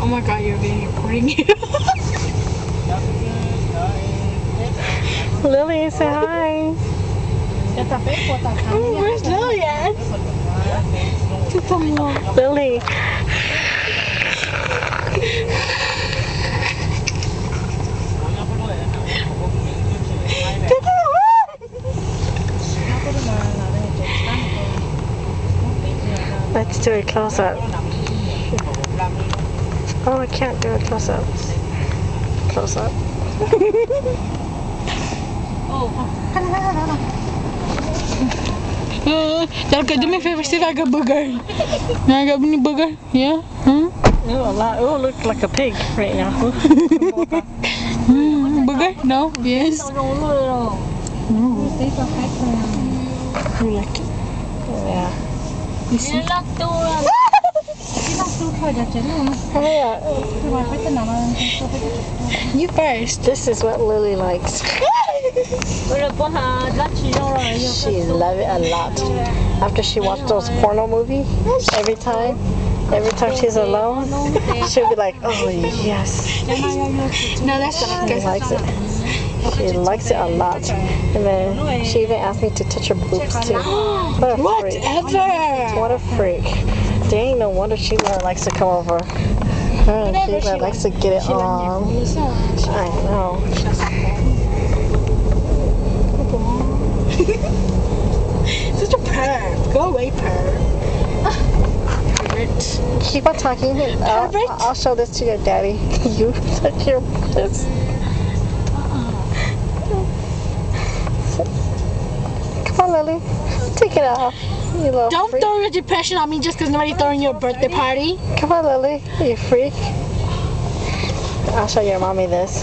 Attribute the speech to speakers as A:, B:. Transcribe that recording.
A: Oh my god, you're being recording you.
B: Lily, say hi.
A: Where's Lily at?
B: Lily. Let's do a close-up. Oh, I can't do a close-up. Close-up.
A: Okay, do me a favor, see if I got booger. I got any booger? Yeah?
B: Oh, a lot. Oh, look like a pig right now.
A: Booger? No? Yes? You like it?
B: Yeah.
A: You see? You first.
B: This is what Lily likes. She loves it a lot. After she watched those porno movies, every time she's alone, she'll be like, oh yes.
A: No, that's not
B: She
A: good.
B: likes it. She likes it a lot. And then she even asked me to touch her boobs too. What a freak.
A: Whatever.
B: What a freak. There ain't no wonder Sheila likes to come over. Her and Sheila likes to get it on. I know.
A: Such a perv. Go away, perv.
B: Keep on talking. I'll show this to your daddy. You touch your this. Come on, Lily. Take it off. You little
A: Don't
B: freak.
A: throw your depression on me just because nobody's throwing you a birthday party.
B: Come on, Lily. You freak. I'll show your mommy this.